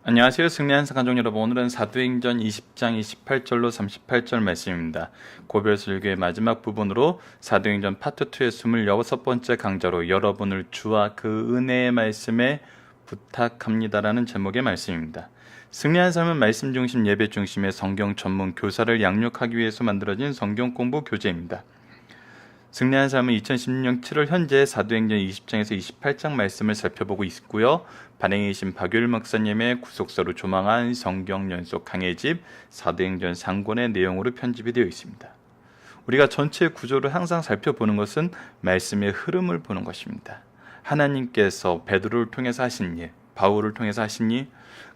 안녕하세요. 승리한 사가족 여러분. 오늘은 사도행전 20장 28절로 38절 말씀입니다. 고별설교의 마지막 부분으로 사도행전 파트 2의 26번째 강좌로 여러분을 주와 그 은혜의 말씀에 부탁합니다라는 제목의 말씀입니다. 승리한 삶은 말씀 중심 예배 중심의 성경 전문 교사를 양육하기 위해서 만들어진 성경 공부 교재입니다. 승리한 삶은 2016년 7월 현재 사도행전 20장에서 28장 말씀을 살펴보고 있고요. 반행이신 박유일 목사님의 구속사로 조망한 성경 연속 강해집 사도행전 상권의 내용으로 편집이 되어 있습니다. 우리가 전체 구조를 항상 살펴보는 것은 말씀의 흐름을 보는 것입니다. 하나님께서 베드로를 통해서 하신 일, 바울을 통해서 하신 일,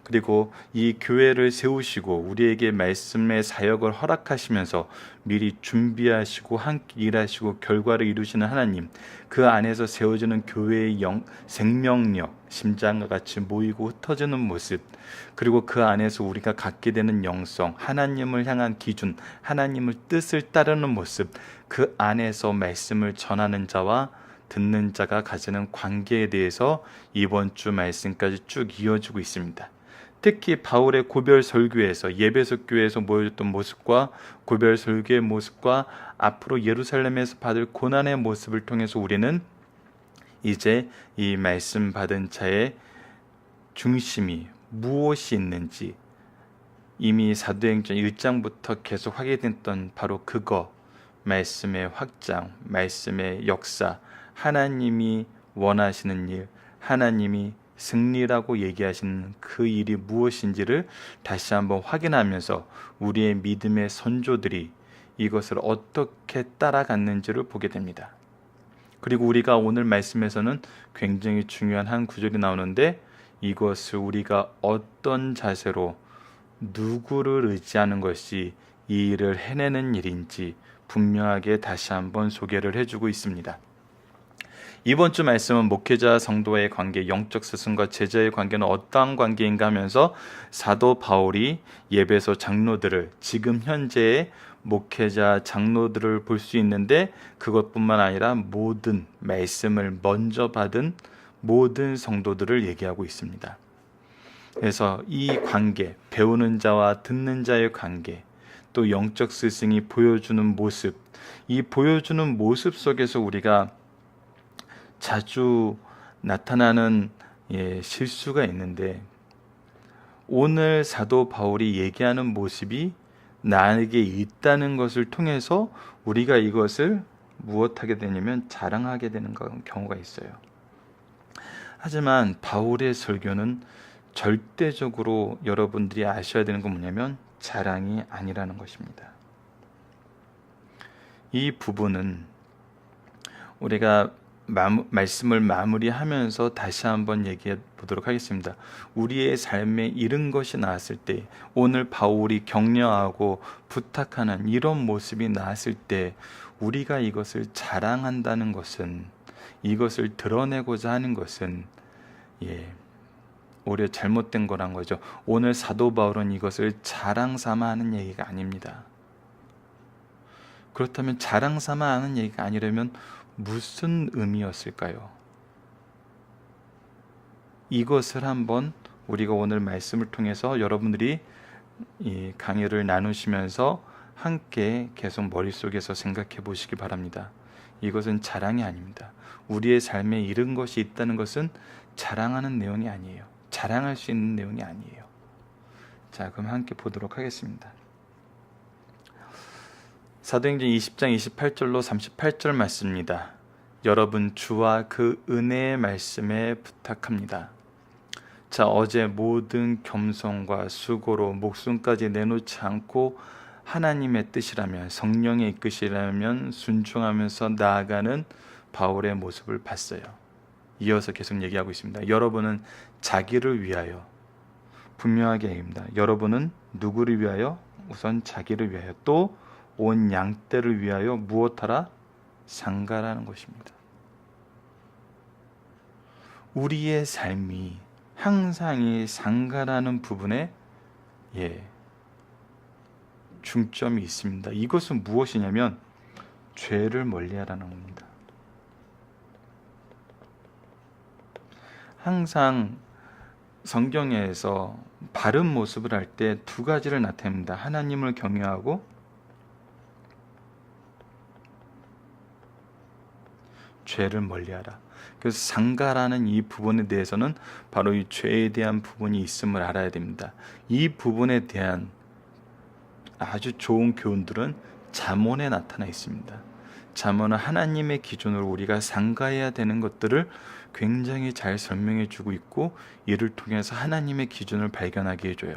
그리고 이 교회를 세우시고 우리에게 말씀의 사역을 허락하시면서 미리 준비하시고 함께 일하시고 결과를 이루시는 하나님, 그 안에서 세워지는 교회의 생명력, 심장과 같이 모이고 흩어지는 모습, 그리고 그 안에서 우리가 갖게 되는 영성, 하나님을 향한 기준, 하나님의 뜻을 따르는 모습, 그 안에서 말씀을 전하는 자와 듣는 자가 가지는 관계에 대해서 이번 주 말씀까지 쭉 이어지고 있습니다. 특히 바울의 고별 설교에서 예배석 교회에서 모여졌던 모습과 고별 설교의 모습과 앞으로 예루살렘에서 받을 고난의 모습을 통해서 우리는 이제 이 말씀 받은 자의 중심이 무엇이 있는지 이미 사도행전 1장부터 계속 확인됐던 바로 그거, 말씀의 확장, 말씀의 역사, 하나님이 원하시는 일, 하나님이 승리라고 얘기하시는 그 일이 무엇인지를 다시 한번 확인하면서 우리의 믿음의 선조들이 이것을 어떻게 따라갔는지를 보게 됩니다. 그리고 우리가 오늘 말씀에서는 굉장히 중요한 한 구절이 나오는데 이것을 우리가 어떤 자세로 누구를 의지하는 것이 이 일을 해내는 일인지 분명하게 다시 한번 소개를 해주고 있습니다. 이번 주 말씀은 목회자 성도의 관계, 영적 스승과 제자의 관계는 어떠한 관계인가 하면서 사도 바울이 예배소 장로들을, 지금 현재의 목회자 장로들을 볼 수 있는데 그것뿐만 아니라 모든 말씀을 먼저 받은 모든 성도들을 얘기하고 있습니다. 그래서 이 관계, 배우는 자와 듣는 자의 관계, 또 영적 스승이 보여주는 모습, 이 보여주는 모습 속에서 우리가 자주 나타나는 실수가 있는데 오늘 사도 바울이 얘기하는 모습이 나에게 있다는 것을 통해서 우리가 이것을 무엇하게 되냐면 자랑하게 되는 경우가 있어요. 하지만 바울의 설교는 절대적으로 여러분들이 아셔야 되는 건 뭐냐면 자랑이 아니라는 것입니다. 이 부분은 우리가 말씀을 마무리하면서 다시 한번 얘기해 보도록 하겠습니다. 우리의 삶에 이런 것이 나왔을 때, 오늘 바울이 격려하고 부탁하는 이런 모습이 나왔을 때 우리가 이것을 자랑한다는 것은, 이것을 드러내고자 하는 것은 오히려 잘못된 거란 거죠. 오늘 사도 바울은 이것을 자랑 삼아 하는 얘기가 아닙니다. 그렇다면 자랑 삼아 하는 얘기가 아니라면 무슨 의미였을까요? 이것을 한번 우리가 오늘 말씀을 통해서 여러분들이 이 강의를 나누시면서 함께 계속 머릿속에서 생각해 보시기 바랍니다. 이것은 자랑이 아닙니다. 우리의 삶에 이런 것이 있다는 것은 자랑하는 내용이 아니에요. 자랑할 수 있는 내용이 아니에요. 자, 그럼 함께 보도록 하겠습니다. 사도행전 20장 28절로 38절 말씀입니다. 여러분 주와 그 은혜의 말씀에 부탁합니다. 자, 어제 모든 겸손과 수고로 목숨까지 내놓지 않고 하나님의 뜻이라면, 성령의 이끄시라면 순종하면서 나아가는 바울의 모습을 봤어요. 이어서 계속 얘기하고 있습니다. 여러분은 자기를 위하여, 분명하게 얘기합니다. 여러분은 누구를 위하여? 우선 자기를 위하여, 또 온 양떼를 위하여 무엇하라? 상가라는 것입니다. 우리의 삶이 항상 이 상가라는 부분에 중점이 있습니다. 이것은 무엇이냐면 죄를 멀리하라는 겁니다. 항상 성경에서 바른 모습을 할 때 두 가지를 나타냅니다. 하나님을 경외하고 죄를 멀리하라. 그래서 상가라는 이 부분에 대해서는 바로 이 죄에 대한 부분이 있음을 알아야 됩니다. 이 부분에 대한 아주 좋은 교훈들은 잠언에 나타나 있습니다. 잠언은 하나님의 기준으로 우리가 상가해야 되는 것들을 굉장히 잘 설명해 주고 있고, 이를 통해서 하나님의 기준을 발견하게 해줘요.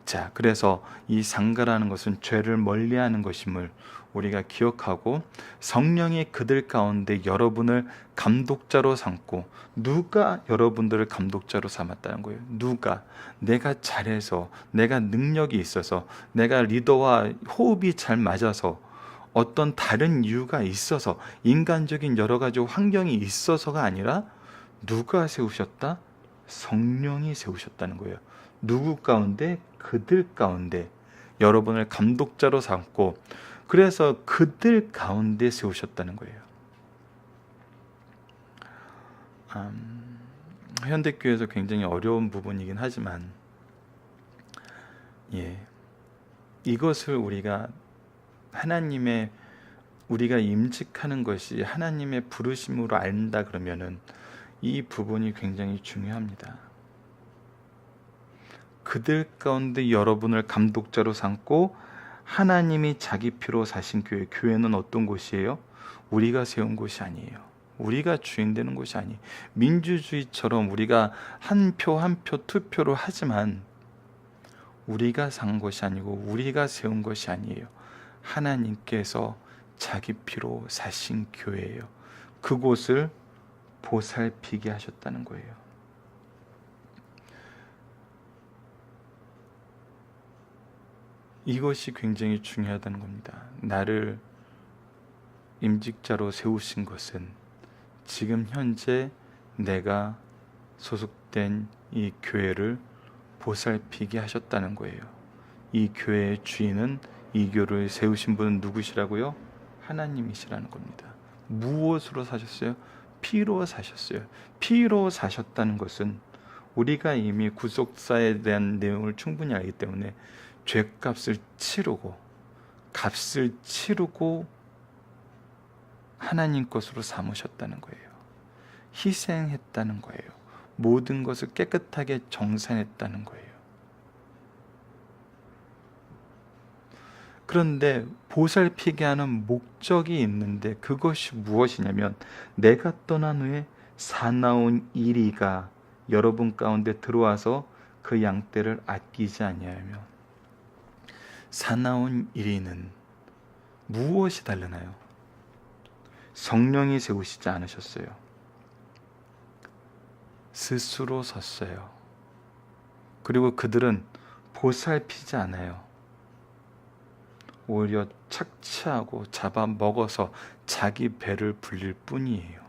자, 그래서 이 상가라는 것은 죄를 멀리하는 것임을 우리가 기억하고, 성령이 그들 가운데 여러분을 감독자로 삼고, 누가 여러분들을 감독자로 삼았다는 거예요? 누가? 내가 잘해서, 내가 능력이 있어서, 내가 리더와 호흡이 잘 맞아서, 어떤 다른 이유가 있어서, 인간적인 여러 가지 환경이 있어서가 아니라 누가 세우셨다? 성령이 세우셨다는 거예요. 누구 가운데? 그들 가운데 여러분을 감독자로 삼고, 그래서 그들 가운데 세우셨다는 거예요. 현대교회에서 굉장히 어려운 부분이긴 하지만, 이것을 우리가 우리가 임직하는 것이 하나님의 부르심으로 안다 그러면은 이 부분이 굉장히 중요합니다. 그들 가운데 여러분을 감독자로 삼고 하나님이 자기 피로 사신 교회. 교회는 어떤 곳이에요? 우리가 세운 곳이 아니에요. 우리가 주인 되는 곳이 아니에요. 민주주의처럼 우리가 한 표 한 표 투표를 하지만 우리가 산 것이 아니고 우리가 세운 것이 아니에요. 하나님께서 자기 피로 사신 교회예요. 그곳을 보살피게 하셨다는 거예요. 이것이 굉장히 중요하다는 겁니다. 나를 임직자로 세우신 것은 지금 현재 내가 소속된 이 교회를 보살피게 하셨다는 거예요. 이 교회의 주인은, 이 교회를 세우신 분은 누구시라고요? 하나님이시라는 겁니다. 무엇으로 사셨어요? 피로 사셨어요. 피로 사셨다는 것은 우리가 이미 구속사에 대한 내용을 충분히 알기 때문에 죄값을 치르고, 값을 치르고 하나님 것으로 삼으셨다는 거예요. 희생했다는 거예요. 모든 것을 깨끗하게 정산했다는 거예요. 그런데 보살피게 하는 목적이 있는데, 그것이 무엇이냐면, 내가 떠난 후에 사나운 이리가 여러분 가운데 들어와서 그 양떼를 아끼지 아니하며. 사나운 이리는 무엇이 다르나요? 성령이 세우시지 않으셨어요. 스스로 섰어요. 그리고 그들은 보살피지 않아요. 오히려 착취하고 잡아먹어서 자기 배를 불릴 뿐이에요.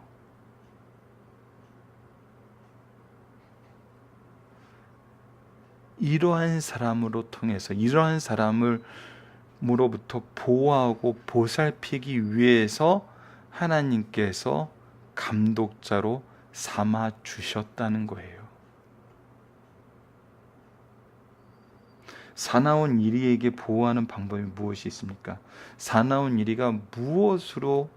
이러한 사람으로 통해서, 이러한 사람으로부터 보호하고 보살피기 위해서 하나님께서 감독자로 삼아 주셨다는 거예요. 사나운 이리에게 보호하는 방법이 무엇이 있습니까? 사나운 이리가 무엇으로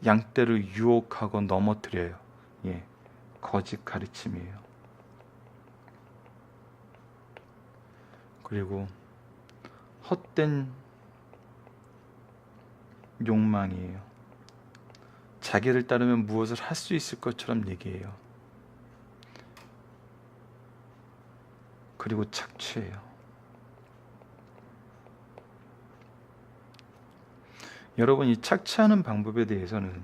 양떼를 유혹하고 넘어뜨려요? 거짓 가르침이에요. 그리고 헛된 욕망이에요. 자기를 따르면 무엇을 할 수 있을 것처럼 얘기해요. 그리고 착취해요. 여러분, 이 착취하는 방법에 대해서는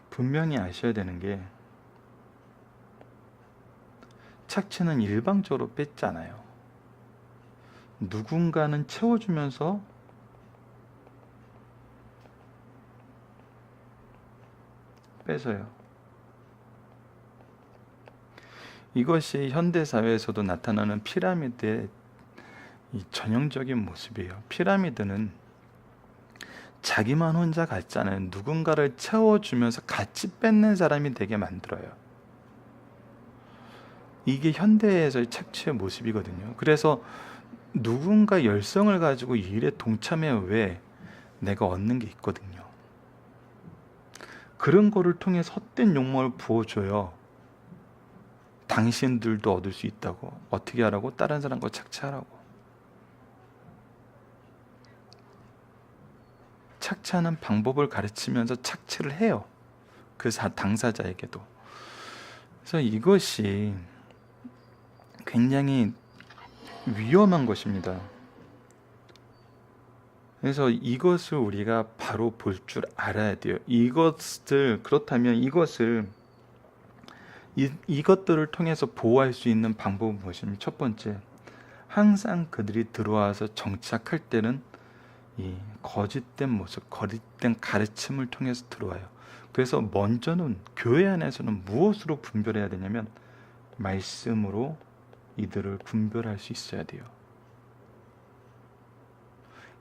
분명히 아셔야 되는 게, 착취는 일방적으로 뺏잖아요. 누군가는 채워주면서 뺏어요. 이것이 현대사회에서도 나타나는 피라미드의 이 전형적인 모습이에요. 피라미드는 자기만 혼자 같잖아요. 누군가를 채워주면서 같이 뺏는 사람이 되게 만들어요. 이게 현대에서의 착취의 모습이거든요. 그래서 누군가 열성을 가지고 이 일에 동참해야 왜 내가 얻는 게 있거든요. 그런 거를 통해 헛된 욕망을 부어줘요. 당신들도 얻을 수 있다고. 어떻게 하라고? 다른 사람과 착취하라고. 착취하는 방법을 가르치면서 착취를 해요. 그 당사자에게도. 그래서 이것이 굉장히 위험한 것입니다. 그래서 이것을 우리가 바로 볼 줄 알아야 돼요. 그렇다면 이것들을 통해서 보호할 수 있는 방법은 무엇입니까? 첫 번째, 항상 그들이 들어와서 정착할 때는 이 거짓된 모습, 거짓된 가르침을 통해서 들어와요. 그래서 먼저는 교회 안에서는 무엇으로 분별해야 되냐면 말씀으로 이들을 분별할 수 있어야 돼요.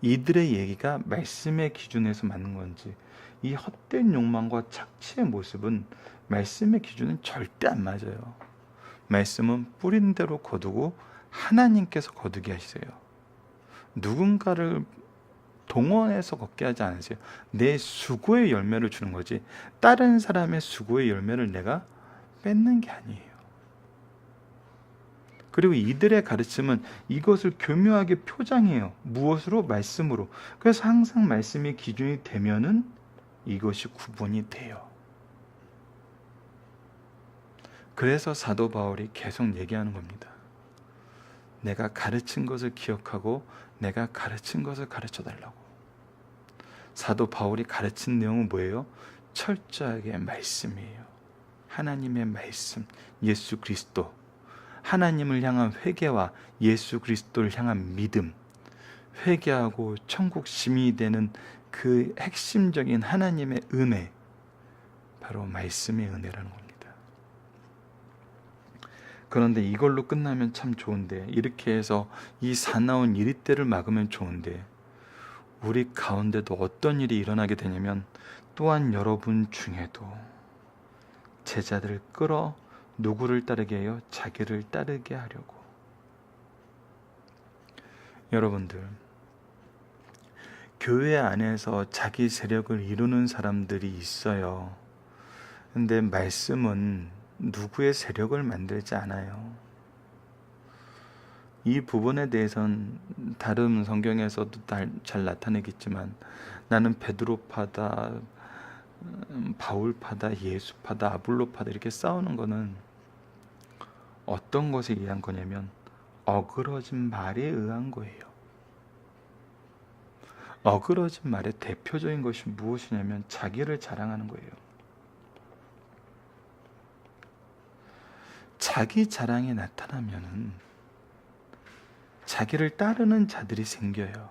이들의 얘기가 말씀의 기준에서 맞는 건지, 이 헛된 욕망과 착취의 모습은 말씀의 기준은 절대 안 맞아요. 말씀은 뿌린 대로 거두고 하나님께서 거두게 하시세요. 누군가를 동원해서 걷게 하지 않으세요. 내 수고의 열매를 주는 거지, 다른 사람의 수고의 열매를 내가 뺏는 게 아니에요. 그리고 이들의 가르침은 이것을 교묘하게 표장해요. 무엇으로? 말씀으로. 그래서 항상 말씀이 기준이 되면은 이것이 구분이 돼요. 그래서 사도 바울이 계속 얘기하는 겁니다. 내가 가르친 것을 기억하고 내가 가르친 것을 가르쳐 달라고. 사도 바울이 가르친 내용은 뭐예요? 철저하게 말씀이에요. 하나님의 말씀, 예수 그리스도, 하나님을 향한 회개와 예수 그리스도를 향한 믿음, 회개하고 천국 시민이 되는 그 핵심적인 하나님의 은혜, 바로 말씀의 은혜라는 겁니다. 그런데 이걸로 끝나면 참 좋은데, 이렇게 해서 이 사나운 이리때를 막으면 좋은데, 우리 가운데도 어떤 일이 일어나게 되냐면, 또한 여러분 중에도 제자들을 끌어 누구를 따르게 해요? 자기를 따르게 하려고. 여러분들, 교회 안에서 자기 세력을 이루는 사람들이 있어요. 근데 말씀은 누구의 세력을 만들지 않아요. 이 부분에 대해서는 다른 성경에서도 잘 나타내겠지만, 나는 베드로파다, 바울파다, 예수파다, 아볼로파다 이렇게 싸우는 거는 어떤 것에 의한 거냐면 어그러진 말에 의한 거예요. 어그러진 말의 대표적인 것이 무엇이냐면 자기를 자랑하는 거예요. 자기 자랑이 나타나면은 자기를 따르는 자들이 생겨요.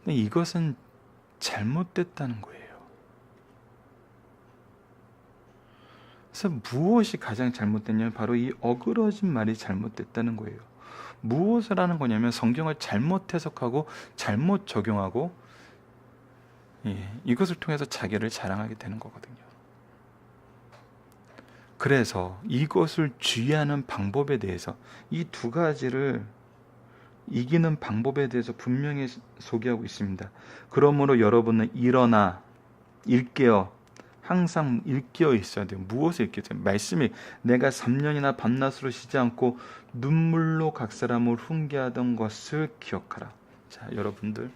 근데 이것은 잘못됐다는 거예요. 그래서 무엇이 가장 잘못됐냐면 바로 이 어그러진 말이 잘못됐다는 거예요. 무엇을 하는 거냐면 성경을 잘못 해석하고 잘못 적용하고, 이것을 통해서 자기를 자랑하게 되는 거거든요. 그래서 이것을 주의하는 방법에 대해서, 이 두 가지를 이기는 방법에 대해서 분명히 소개하고 있습니다. 그러므로 여러분은 일어나 일깨어, 항상 일깨어 있어야 돼요. 무엇을 일깨어야 돼요? 말씀이, 내가 3년이나 밤낮으로 쉬지 않고 눈물로 각 사람을 훈계하던 것을 기억하라. 자, 여러분들,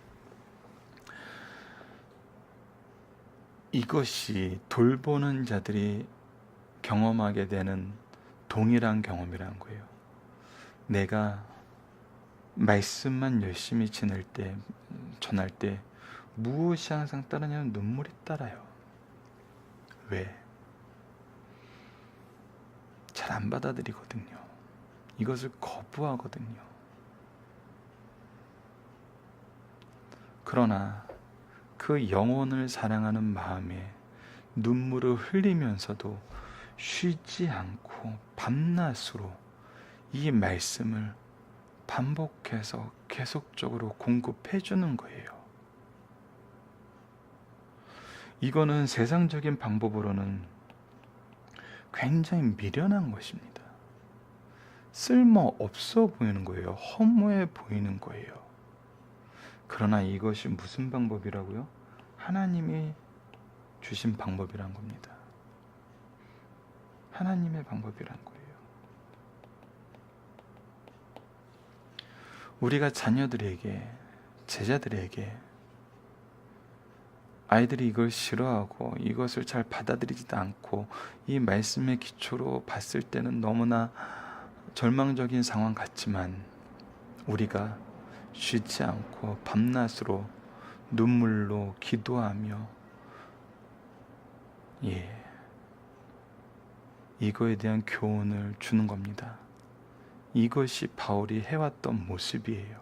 이것이 돌보는 자들이 경험하게 되는 동일한 경험이라는 거예요. 내가 말씀만 열심히 전할 때 무엇이 항상 따르냐면 눈물이 따라요. 왜? 잘 안 받아들이거든요. 이것을 거부하거든요. 그러나 그 영혼을 사랑하는 마음에 눈물을 흘리면서도 쉬지 않고 밤낮으로 이 말씀을 반복해서 계속적으로 공급해 주는 거예요. 이거는 세상적인 방법으로는 굉장히 미련한 것입니다. 쓸모 없어 보이는 거예요. 허무해 보이는 거예요. 그러나 이것이 무슨 방법이라고요? 하나님이 주신 방법이란 겁니다. 하나님의 방법이란 거예요. 우리가 자녀들에게, 제자들에게 아이들이 이걸 싫어하고 이것을 잘 받아들이지도 않고 이 말씀의 기초로 봤을 때는 너무나 절망적인 상황 같지만 우리가 쉬지 않고 밤낮으로 눈물로 기도하며 이거에 대한 교훈을 주는 겁니다. 이것이 바울이 해왔던 모습이에요.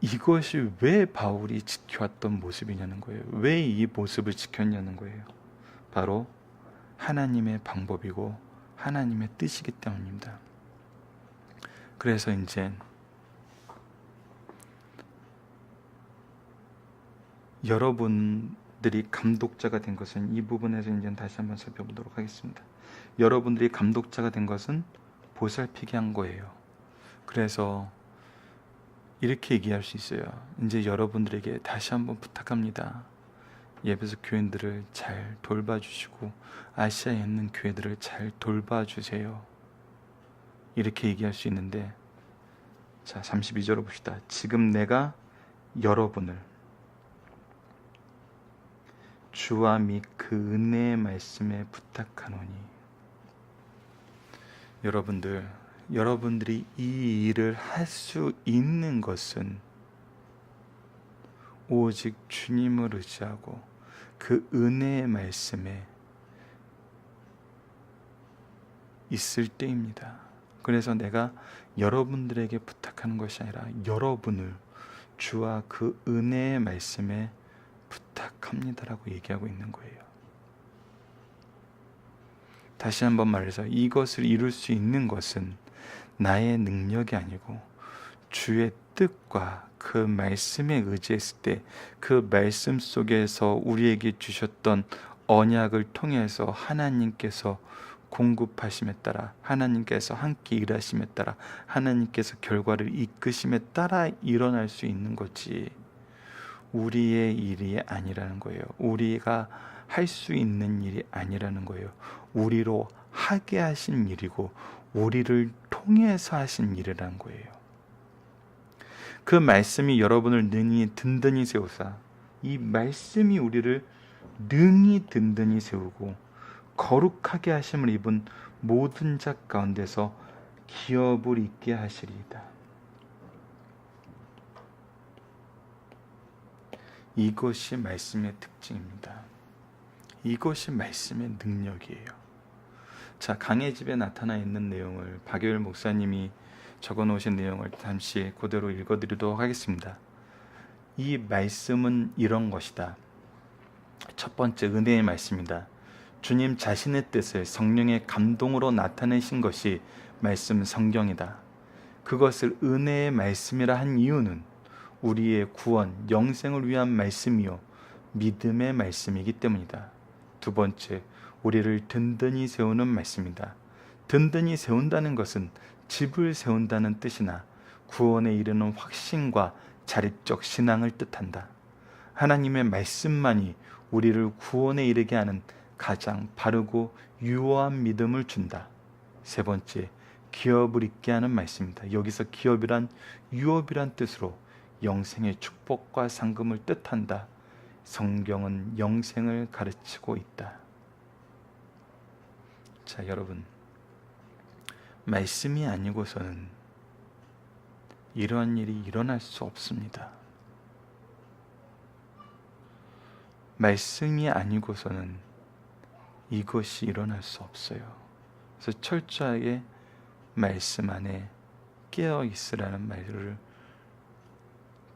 이것이 왜 바울이 지켜왔던 모습이냐는 거예요. 왜 이 모습을 지켰냐는 거예요. 바로 하나님의 방법이고 하나님의 뜻이기 때문입니다. 그래서 이제 여러분들이 감독자가 된 것은, 이 부분에서 이제 다시 한번 살펴보도록 하겠습니다. 여러분들이 감독자가 된 것은 보살피게 한 거예요. 그래서 이렇게 얘기할 수 있어요. 이제 여러분들에게 다시 한번 부탁합니다. 예배소 교인들을 잘 돌봐주시고 아시아에 있는 교회들을 잘 돌봐주세요. 이렇게 얘기할 수 있는데, 자 32절을 봅시다. 지금 내가 여러분을 주와 및 그 은혜의 말씀에 부탁하노니, 여러분들이 이 일을 할 수 있는 것은 오직 주님을 의지하고 그 은혜의 말씀에 있을 때입니다. 그래서 내가 여러분들에게 부탁하는 것이 아니라 여러분을 주와 그 은혜의 말씀에 부탁합니다라고 얘기하고 있는 거예요. 다시 한번 말해서 이것을 이룰 수 있는 것은 나의 능력이 아니고 주의 뜻과 그 말씀에 의지했을 때 그 말씀 속에서 우리에게 주셨던 언약을 통해서 하나님께서 공급하심에 따라, 하나님께서 함께 일하심에 따라, 하나님께서 결과를 이끄심에 따라 일어날 수 있는 거지, 우리의 일이 아니라는 거예요. 우리가 할 수 있는 일이 아니라는 거예요. 우리로 하게 하신 일이고 우리를 통해서 하신 일이라는 거예요. 그 말씀이 여러분을 능히 든든히 세우사, 이 말씀이 우리를 능히 든든히 세우고 거룩하게 하심을 입은 모든 자 가운데서 기업을 있게 하시리이다. 이것이 말씀의 특징입니다. 이것이 말씀의 능력이에요. 자, 강의 집에 나타나 있는 내용을 박효일 목사님이 적어 놓으신 내용을 잠시 그대로 읽어드리도록 하겠습니다. 이 말씀은 이런 것이다. 첫 번째, 은혜의 말씀이다. 주님 자신의 뜻을 성령의 감동으로 나타내신 것이 말씀 성경이다. 그것을 은혜의 말씀이라 한 이유는 우리의 구원, 영생을 위한 말씀이요 믿음의 말씀이기 때문이다. 두 번째, 우리를 든든히 세우는 말씀이다. 든든히 세운다는 것은 집을 세운다는 뜻이나 구원에 이르는 확신과 자립적 신앙을 뜻한다. 하나님의 말씀만이 우리를 구원에 이르게 하는 가장 바르고 유효한 믿음을 준다. 세 번째, 기업을 있게 하는 말씀이다. 여기서 기업이란 유업이란 뜻으로 영생의 축복과 상금을 뜻한다. 성경은 영생을 가르치고 있다. 자, 여러분, 말씀이 아니고서는 이러한 일이 일어날 수 없습니다. 말씀이 아니고서는 이것이 일어날 수 없어요. 그래서 철저하게 말씀 안에 깨어 있으라는 말을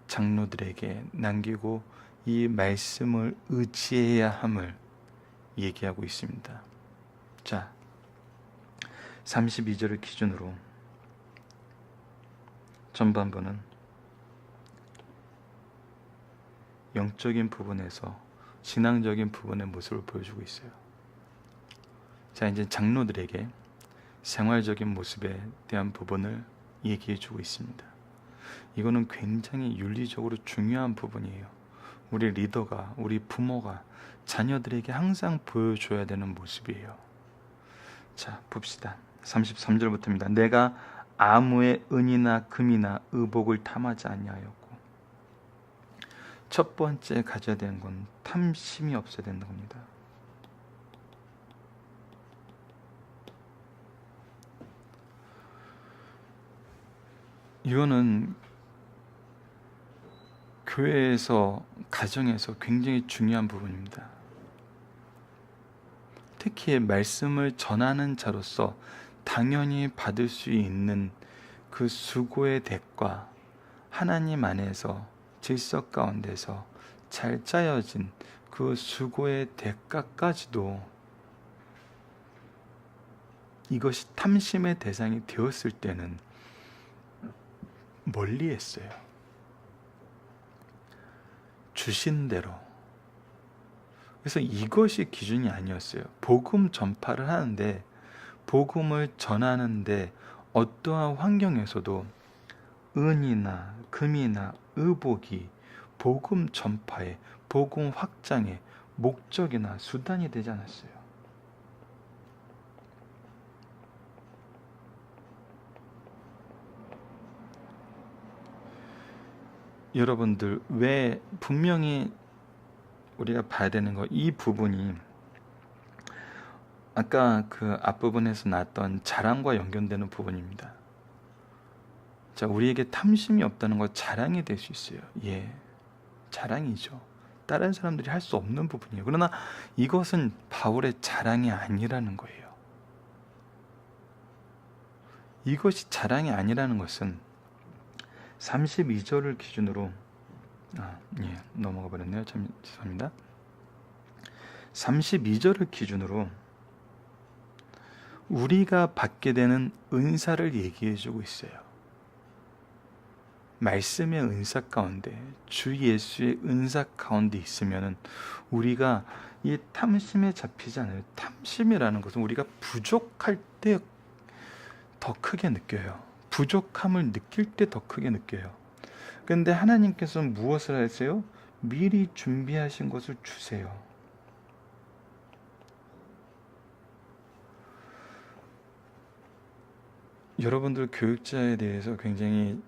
장로들에게 남기고 이 말씀을 의지해야 함을 얘기하고 있습니다. 자, 32절을 기준으로 전반부는 영적인 부분에서 신앙적인 부분의 모습을 보여주고 있어요. 자, 이제 장로들에게 생활적인 모습에 대한 부분을 얘기해주고 있습니다. 이거는 굉장히 윤리적으로 중요한 부분이에요. 우리 리더가, 우리 부모가 자녀들에게 항상 보여줘야 되는 모습이에요. 자, 봅시다. 33절부터입니다. 내가 아무의 은이나 금이나 의복을 탐하지 아니하였고, 첫 번째 가져야 되는 건 탐심이 없어야 된다고 합니다. 이거는 교회에서, 가정에서 굉장히 중요한 부분입니다. 특히 말씀을 전하는 자로서 당연히 받을 수 있는 그 수고의 대가, 하나님 안에서 질서 가운데서 잘 짜여진 그 수고의 대가까지도 이것이 탐심의 대상이 되었을 때는 멀리 했어요. 주신 대로. 그래서 이것이 기준이 아니었어요. 복음 전파를 하는데, 복음을 전하는데 어떠한 환경에서도 은이나 금이나 의복이 복음 전파에, 복음 확장의 목적이나 수단이 되지 않았어요. 여러분들, 왜 분명히 우리가 봐야 되는 거, 이 부분이 아까 그 앞부분에서 나왔던 자랑과 연결되는 부분입니다. 자, 우리에게 탐심이 없다는 거 자랑이 될 수 있어요. 예, 자랑이죠. 다른 사람들이 할 수 없는 부분이에요. 그러나 이것은 바울의 자랑이 아니라는 거예요. 이것이 자랑이 아니라는 것은 32절을 기준으로 넘어가 버렸네요. 참 죄송합니다. 32절을 기준으로 우리가 받게 되는 은사를 얘기해 주고 있어요. 말씀의 은사 가운데, 주 예수의 은사 가운데 있으면은 우리가 이 탐심에 잡히지 않아요. 탐심이라는 것은 우리가 부족할 때 더 크게 느껴요. 부족함을 느낄 때 더 크게 느껴요. 그런데 하나님께서는 무엇을 하세요? 미리 준비하신 것을 주세요. 여러분들 교육자에 대해서 굉장히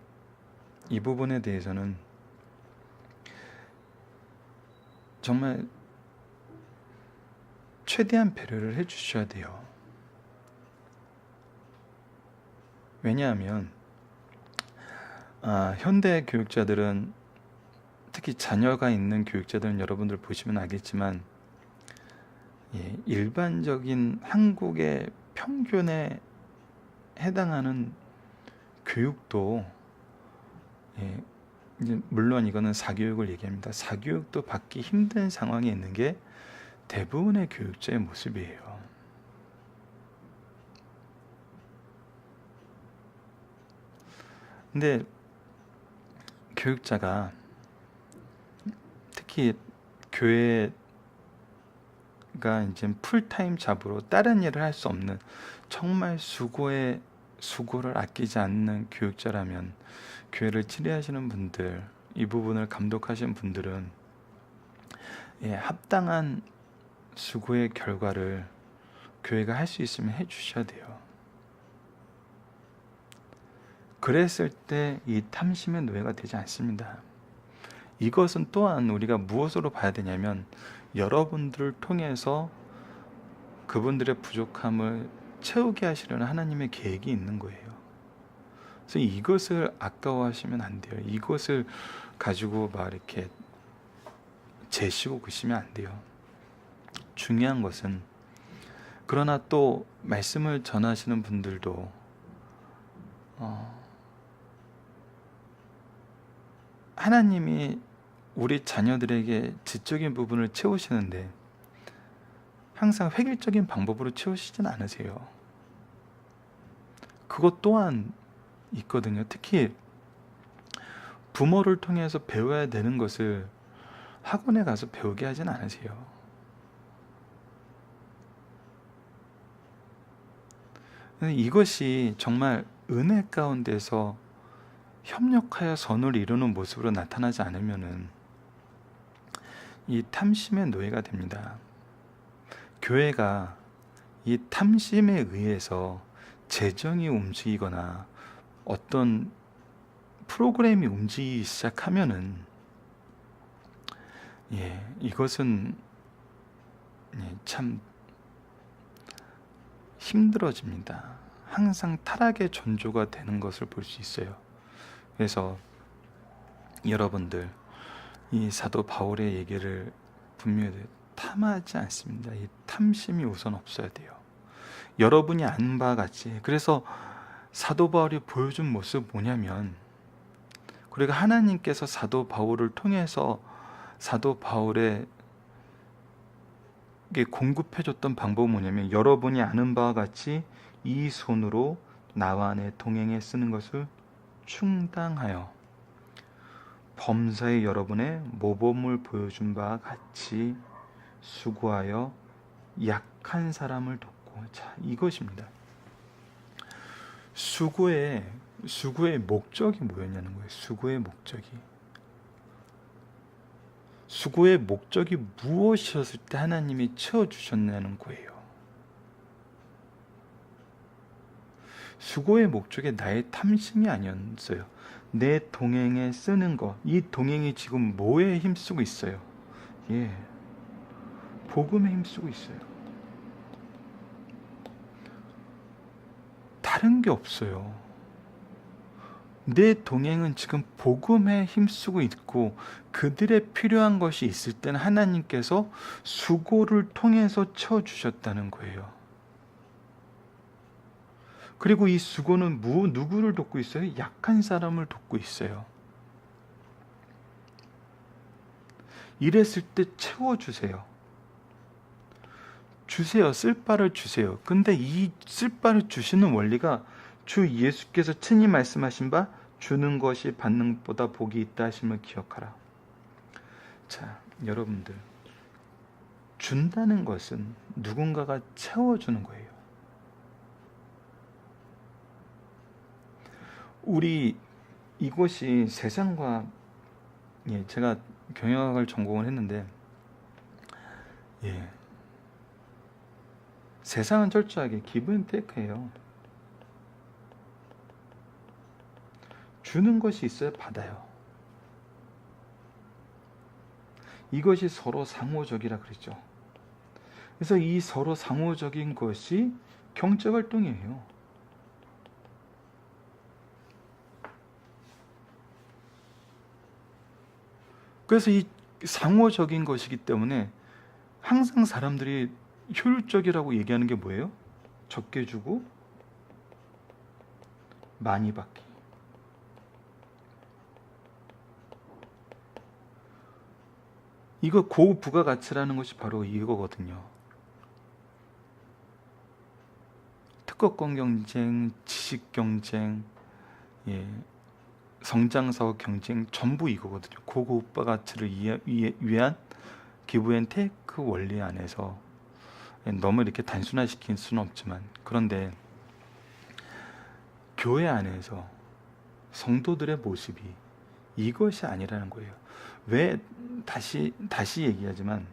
이 부분에 대해서는 정말 최대한 배려를 해주셔야 돼요. 왜냐하면 현대 교육자들은, 특히 자녀가 있는 교육자들은 여러분들 보시면 알겠지만, 일반적인 한국의 평균에 해당하는 교육도, 이제 물론 이거는 사교육을 얘기합니다. 사교육도 받기 힘든 상황에 있는 게 대부분의 교육자의 모습이에요. 근데 교육자가, 특히 교회가 이제 풀타임 잡으로 다른 일을 할 수 없는, 정말 수고를 아끼지 않는 교육자라면, 교회를 치료하시는 분들, 이 부분을 감독하시는 분들은 합당한 수고의 결과를 교회가 할 수 있으면 해주셔야 돼요. 그랬을 때 이 탐심의 노예가 되지 않습니다. 이것은 또한 우리가 무엇으로 봐야 되냐면, 여러분들을 통해서 그분들의 부족함을 채우게 하시려는 하나님의 계획이 있는 거예요. 그래서 이것을 아까워하시면 안 돼요. 이것을 가지고 막 이렇게 재시고 그시면 안 돼요. 중요한 것은, 그러나 또 말씀을 전하시는 분들도 하나님이 우리 자녀들에게 지적인 부분을 채우시는데 항상 획일적인 방법으로 채우시진 않으세요. 그것 또한 있거든요. 특히 부모를 통해서 배워야 되는 것을 학원에 가서 배우게 하진 않으세요. 이것이 정말 은혜 가운데서 협력하여 선을 이루는 모습으로 나타나지 않으면은 이 탐심의 노예가 됩니다. 교회가 이 탐심에 의해서 재정이 움직이거나 어떤 프로그램이 움직이기 시작하면은 이것은 참 힘들어집니다. 항상 타락의 전조가 되는 것을 볼 수 있어요. 그래서 여러분들, 이 사도 바울의 얘기를 분명히 탐하지 않습니다. 이 탐심이 우선 없어야 돼요. 여러분이 아는 바와 같이, 그래서 사도 바울이 보여준 모습 뭐냐면, 그리고 하나님께서 사도 바울을 통해서 사도 바울에게 공급해줬던 방법은 뭐냐면, 여러분이 아는 바와 같이 이 손으로 나와 내 동행에 쓰는 것을 충당하여 범사에 여러분의 모범을 보여준 바와 같이 수고하여 약한 사람을 돕고. 자, 이것입니다. 수고의 목적이 뭐였냐는 거예요. 수고의 목적이 무엇이었을 때 하나님이 채워주셨냐는 거예요. 수고의 목적이 나의 탐심이 아니었어요. 내 동행에 쓰는 것, 이 동행이 지금 뭐에 힘쓰고 있어요? 복음에 힘쓰고 있어요. 다른 게 없어요. 내 동행은 지금 복음에 힘쓰고 있고, 그들의 필요한 것이 있을 때는 하나님께서 수고를 통해서 채워주셨다는 거예요. 그리고 이 수고는 누구를 돕고 있어요? 약한 사람을 돕고 있어요. 이랬을 때 채워주세요. 쓸 바를 주세요. 근데 이 쓸 바를 주시는 원리가 주 예수께서 친히 말씀하신 바 주는 것이 받는 것보다 복이 있다 하심을 기억하라. 자, 여러분들, 준다는 것은 누군가가 채워주는 거예요. 이것이 세상과, 제가 경영학을 전공을 했는데, 세상은 철저하게 기브 앤 테이크예요. 주는 것이 있어야 받아요. 이것이 서로 상호적이라 그랬죠. 그래서 이 서로 상호적인 것이 경제활동이에요. 그래서 이 상호적인 것이기 때문에 항상 사람들이 효율적이라고 얘기하는 게 뭐예요? 적게 주고 많이 받기. 이거 고부가가치라는 것이 바로 이거거든요. 특허권 경쟁, 지식 경쟁, 성장사업 경쟁, 전부 이거거든요. 고부가가치를 위한 기브 앤 테이크 원리 안에서, 너무 이렇게 단순화시킬 수는 없지만, 그런데 교회 안에서 성도들의 모습이 이것이 아니라는 거예요. 왜 다시 얘기하지만,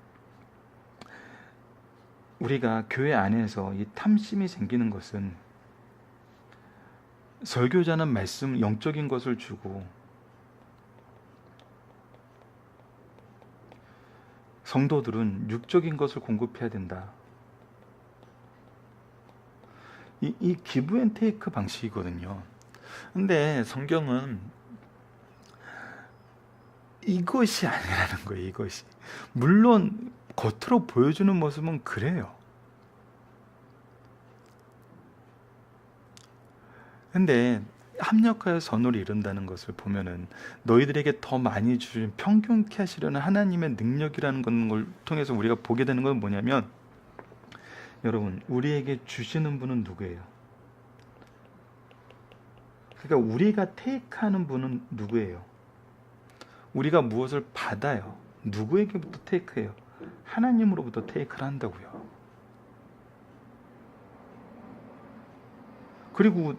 우리가 교회 안에서 이 탐심이 생기는 것은, 설교자는 말씀, 영적인 것을 주고 성도들은 육적인 것을 공급해야 된다. 이 기브 앤 테이크 방식이거든요. 근데 성경은 이것이 아니라는 거예요. 이것이. 물론 겉으로 보여주는 모습은 그래요. 근데 합력하여 선을 이룬다는 것을 보면은, 너희들에게 더 많이 주신 평균케 하시려는 하나님의 능력이라는 걸 통해서 우리가 보게 되는 건 뭐냐면, 여러분, 우리에게 주시는 분은 누구예요? 그러니까 우리가 테이크하는 분은 누구예요? 우리가 무엇을 받아요? 누구에게부터 테이크해요? 하나님으로부터 테이크를 한다고요. 그리고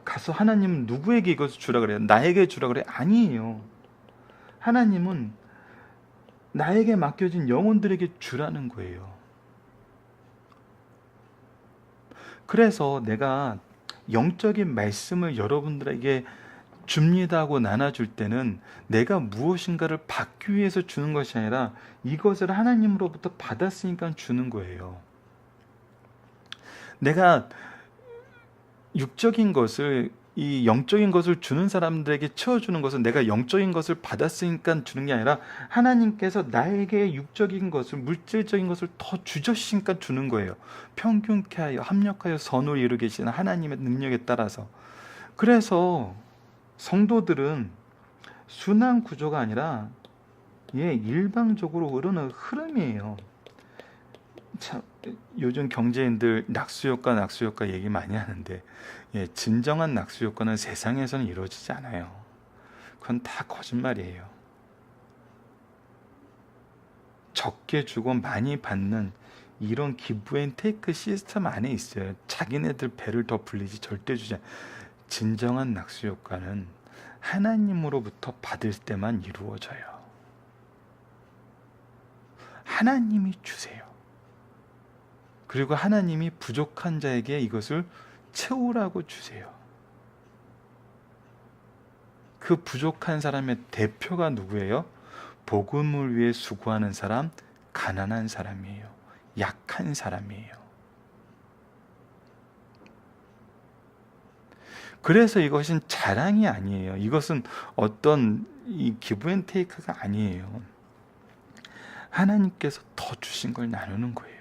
가서 하나님은 누구에게 이것을 주라 그래요? 나에게 주라 그래요? 아니에요. 하나님은 나에게 맡겨진 영혼들에게 주라는 거예요. 그래서 내가 영적인 말씀을 여러분들에게 줍니다 하고 나눠줄 때는 내가 무엇인가를 받기 위해서 주는 것이 아니라 이것을 하나님으로부터 받았으니까 주는 거예요. 내가 육적인 것을, 이 영적인 것을 주는 사람들에게 채워주는 것은 내가 영적인 것을 받았으니까 주는 게 아니라 하나님께서 나에게 육적인 것을, 물질적인 것을 더 주셨으니까 주는 거예요. 평균케 하여 합력하여 선을 이루게 계시는 하나님의 능력에 따라서. 그래서 성도들은 순환 구조가 아니라 일방적으로 흐르는 흐름이에요. 참, 요즘 경제인들 낙수효과 얘기 많이 하는데, 진정한 낙수효과는 세상에서는 이루어지지 않아요. 그건 다 거짓말이에요. 적게 주고 많이 받는 이런 기브앤테이크 시스템 안에 있어요. 자기네들 배를 더 불리지 절대 주지 않아요. 진정한 낙수효과는 하나님으로부터 받을 때만 이루어져요. 하나님이 주세요. 그리고 하나님이 부족한 자에게 이것을 채우라고 주세요. 그 부족한 사람의 대표가 누구예요? 복음을 위해 수고하는 사람, 가난한 사람이에요. 약한 사람이에요. 그래서 이것은 자랑이 아니에요. 이것은 어떤 이 기브앤테이크가 아니에요. 하나님께서 더 주신 걸 나누는 거예요.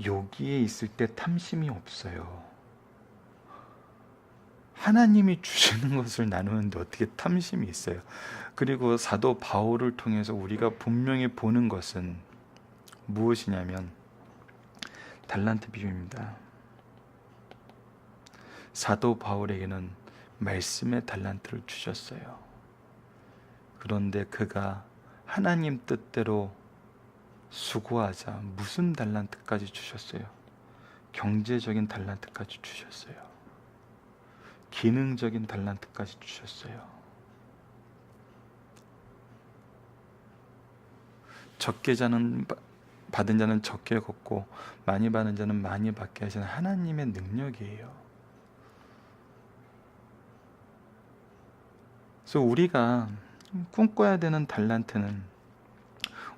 여기에 있을 때 탐심이 없어요. 하나님이 주시는 것을 나누는데 어떻게 탐심이 있어요? 그리고 사도 바울을 통해서 우리가 분명히 보는 것은 무엇이냐면 달란트 비유입니다. 사도 바울에게는 말씀의 달란트를 주셨어요. 그런데 그가 하나님 뜻대로 수고하자 무슨 달란트까지 주셨어요? 경제적인 달란트까지 주셨어요. 기능적인 달란트까지 주셨어요. 적게 받은 자는 적게 걷고 많이 받은 자는 많이 받게 하시는 하나님의 능력이에요. 그래서 우리가 꿈꿔야 되는 달란트는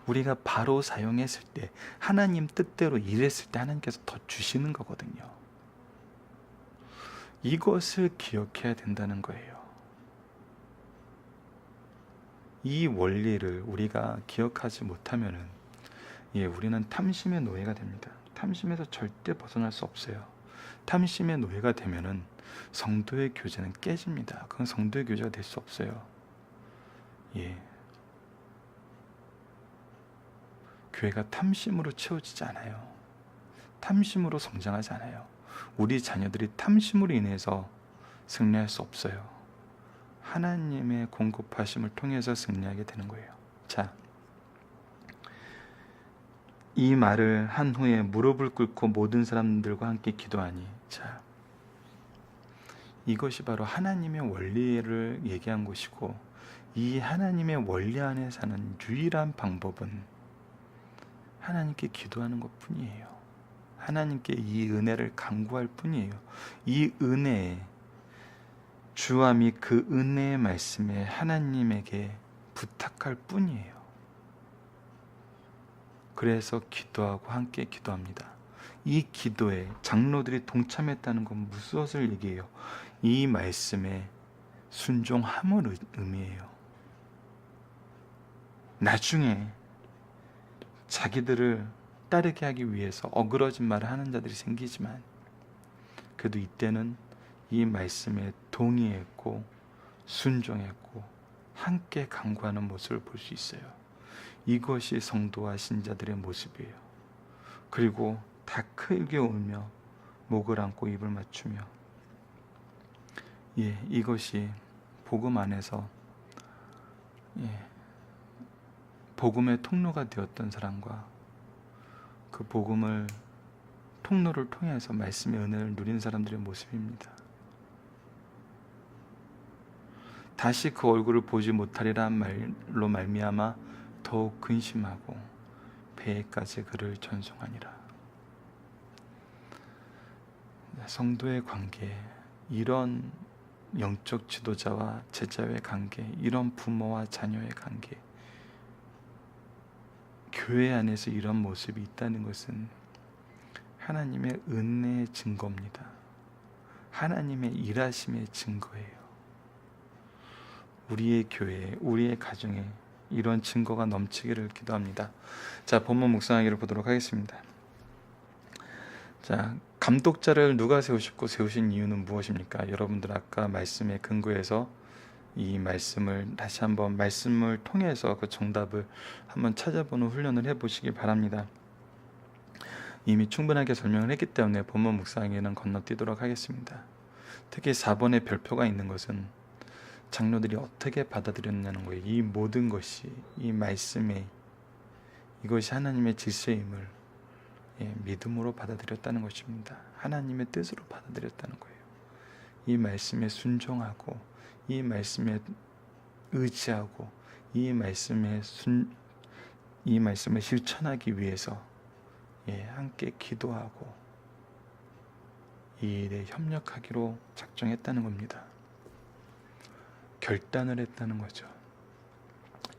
우리가 바로 사용했을 때, 하나님 뜻대로 일했을 때 하나님께서 더 주시는 거거든요. 이것을 기억해야 된다는 거예요. 이 원리를 우리가 기억하지 못하면은 우리는 탐심의 노예가 됩니다. 탐심에서 절대 벗어날 수 없어요. 탐심의 노예가 되면은 성도의 교제는 깨집니다. 그건 성도의 교제가 될 수 없어요. 교회가 탐심으로 채워지지 않아요. 탐심으로 성장하지 않아요. 우리 자녀들이 탐심으로 인해서 승리할 수 없어요. 하나님의 공급하심을 통해서 승리하게 되는 거예요. 자, 이 말을 한 후에 무릎을 꿇고 모든 사람들과 함께 기도하니, 자, 이것이 바로 하나님의 원리를 얘기한 것이고, 이 하나님의 원리 안에 사는 유일한 방법은 하나님께 기도하는 것 뿐이에요. 하나님께 이 은혜를 간구할 뿐이에요. 이 은혜에, 주와 및 그 은혜의 말씀에 하나님에게 부탁할 뿐이에요. 그래서 기도하고 함께 기도합니다. 이 기도에 장로들이 동참했다는 건 무엇을 얘기해요? 이 말씀에 순종함을 의미해요. 나중에 자기들을 따르게 하기 위해서 어그러진 말을 하는 자들이 생기지만, 그래도 이때는 이 말씀에 동의했고 순종했고 함께 간구하는 모습을 볼 수 있어요. 이것이 성도와 신자들의 모습이에요. 그리고 다 크게 울며 목을 안고 입을 맞추며, 이것이 복음 안에서 복음의 통로가 되었던 사람과 그 복음을 통로를 통해서 말씀의 은혜를 누린 사람들의 모습입니다. 다시 그 얼굴을 보지 못하리라 말로 말미암아 더욱 근심하고 배에까지 그를 전송하니라. 성도의 관계, 이런 영적 지도자와 제자의 관계, 이런 부모와 자녀의 관계, 교회 안에서 이런 모습이 있다는 것은 하나님의 은혜의 증거입니다. 하나님의 일하심의 증거예요. 우리의 교회에, 우리의 가정에 이런 증거가 넘치기를 기도합니다. 자, 본문 묵상하기를 보도록 하겠습니다. 자, 감독자를 누가 세우셨고 세우신 이유는 무엇입니까? 여러분들 아까 말씀에 근거해서 이 말씀을 다시 한번 말씀을 통해서 그 정답을 한번 찾아보는 훈련을 해보시기 바랍니다. 이미 충분하게 설명을 했기 때문에 본문 묵상에는 건너뛰도록 하겠습니다. 특히 4번의 별표가 있는 것은 장로들이 어떻게 받아들였냐는 거예요. 이 모든 것이, 이 말씀에 이것이 하나님의 질서임을 믿음으로 받아들였다는 것입니다. 하나님의 뜻으로 받아들였다는 거예요. 이 말씀에 순종하고, 이 말씀에 의지하고, 이 말씀을 실천하기 위해서 함께 기도하고 이 일에 협력하기로 작정했다는 겁니다. 결단을 했다는 거죠.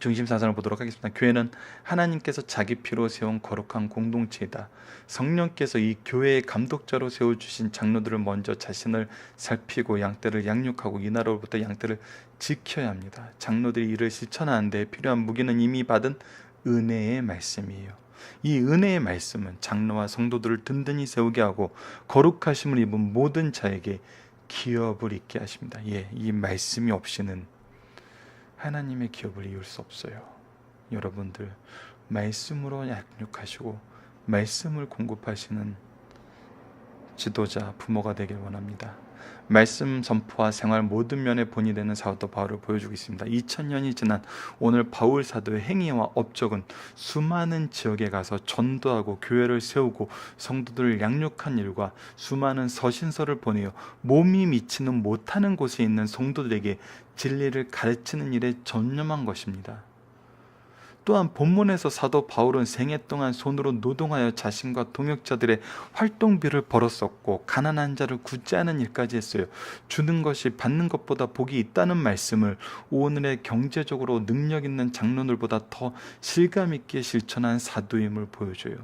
중심 사상을 보도록 하겠습니다. 교회는 하나님께서 자기 피로 세운 거룩한 공동체이다. 성령께서 이 교회의 감독자로 세워주신 장로들을 먼저 자신을 살피고 양떼를 양육하고 이 나라로부터 양떼를 지켜야 합니다. 장로들이 이를 실천하는 데 필요한 무기는 이미 받은 은혜의 말씀이에요. 이 은혜의 말씀은 장로와 성도들을 든든히 세우게 하고 거룩하심을 입은 모든 자에게 기업을 있게 하십니다. 이 말씀이 없이는 하나님의 기업을 이룰 수 없어요. 여러분들 말씀으로 양육하시고 말씀을 공급하시는 지도자, 부모가 되길 원합니다. 말씀 전포와 생활 모든 면의 본이 되는 사도 바울을 보여주고 있습니다. 2000년이 지난 오늘 바울 사도의 행위와 업적은 수많은 지역에 가서 전도하고 교회를 세우고 성도들을 양육한 일과 수많은 서신서를 보내어 몸이 미치는 못하는 곳에 있는 성도들에게 진리를 가르치는 일에 전념한 것입니다. 또한 본문에서 사도 바울은 생애 동안 손으로 노동하여 자신과 동역자들의 활동비를 벌었었고 가난한 자를 구제하는 일까지 했어요. 주는 것이 받는 것보다 복이 있다는 말씀을 오늘의 경제적으로 능력 있는 장로들보다 더 실감 있게 실천한 사도임을 보여줘요.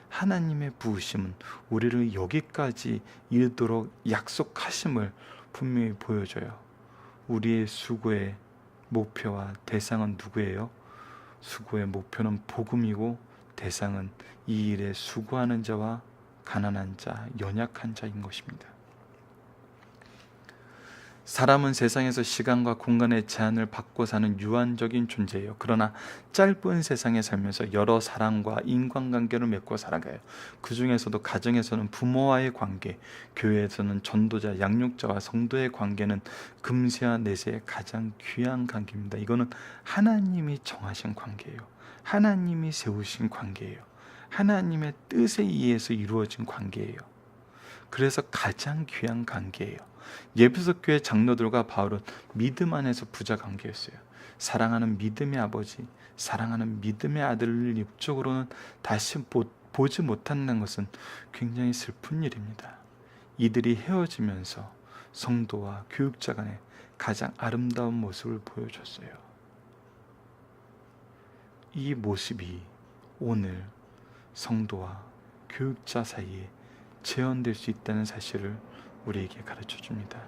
하나님의 부으심은 우리를 여기까지 이르도록 약속하심을 분명히 보여줘요. 우리의 수고의 목표와 대상은 누구예요? 수고의 목표는 복음이고 대상은 이 일에 수고하는 자와 가난한 자, 연약한 자인 것입니다. 사람은 세상에서 시간과 공간의 제한을 받고 사는 유한적인 존재예요. 그러나 짧은 세상에 살면서 여러 사람과 인간관계를 맺고 살아가요. 그 중에서도 가정에서는 부모와의 관계, 교회에서는 전도자, 양육자와 성도의 관계는 금세와 내세의 가장 귀한 관계입니다. 이거는 하나님이 정하신 관계예요. 하나님이 세우신 관계예요. 하나님의 뜻에 의해서 이루어진 관계예요. 그래서 가장 귀한 관계예요. 예배소 교회 장로들과 바울은 믿음 안에서 부자 관계였어요. 사랑하는 믿음의 아버지, 사랑하는 믿음의 아들을 육적으로는 다시 보지 못한다는 것은 굉장히 슬픈 일입니다. 이들이 헤어지면서 성도와 교육자 간의 가장 아름다운 모습을 보여줬어요. 이 모습이 오늘 성도와 교육자 사이에 재현될 수 있다는 사실을 우리에게 가르쳐 줍니다.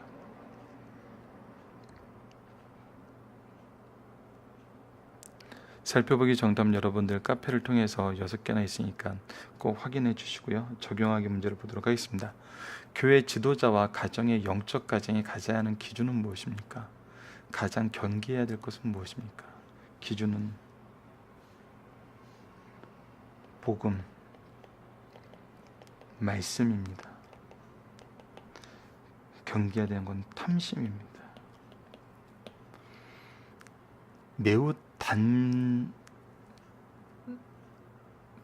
살펴보기 정답 여러분들 카페를 통해서 6개나 있으니까 꼭 확인해 주시고요. 적용하기 문제를 보도록 하겠습니다. 교회 지도자와 가정의 영적 가정이 가져야 하는 기준은 무엇입니까? 가장 경계해야 될 것은 무엇입니까? 기준은 복음, 말씀입니다. 경계해야 되는 건 탐심입니다. 매우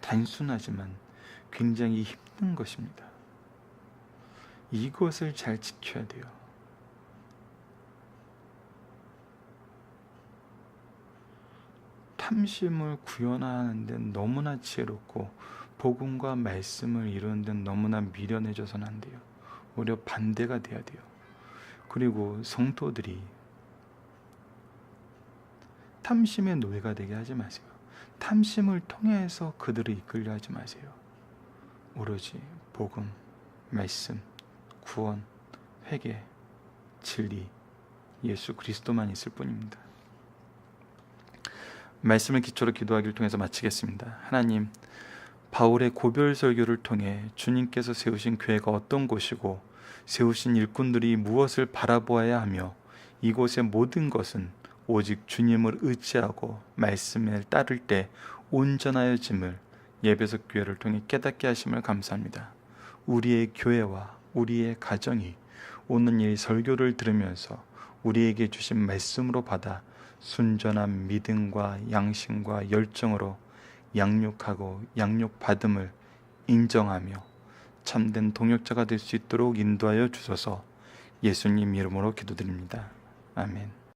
단순하지만 굉장히 힘든 것입니다. 이것을 잘 지켜야 돼요. 탐심을 구현하는 데 너무나 지혜롭고 복음과 말씀을 이루는 데 너무나 미련해져서는 안 돼요. 오히려 반대가 돼야 돼요. 그리고 성도들이 탐심의 노예가 되게 하지 마세요. 탐심을 통해서 그들을 이끌려 하지 마세요. 오로지 복음, 말씀, 구원, 회개, 진리, 예수 그리스도만 있을 뿐입니다. 말씀을 기초로 기도하기를 통해서 마치겠습니다. 하나님, 바울의 고별 설교를 통해 주님께서 세우신 교회가 어떤 곳이고 세우신 일꾼들이 무엇을 바라보아야 하며 이곳의 모든 것은 오직 주님을 의지하고 말씀을 따를 때 온전하여짐을 예배석 교회를 통해 깨닫게 하심을 감사합니다. 우리의 교회와 우리의 가정이 오늘 이 설교를 들으면서 우리에게 주신 말씀으로 받아 순전한 믿음과 양심과 열정으로 양육하고 양육받음을 인정하며 참된 동역자가 될 수 있도록 인도하여 주소서. 예수님 이름으로 기도드립니다. 아멘.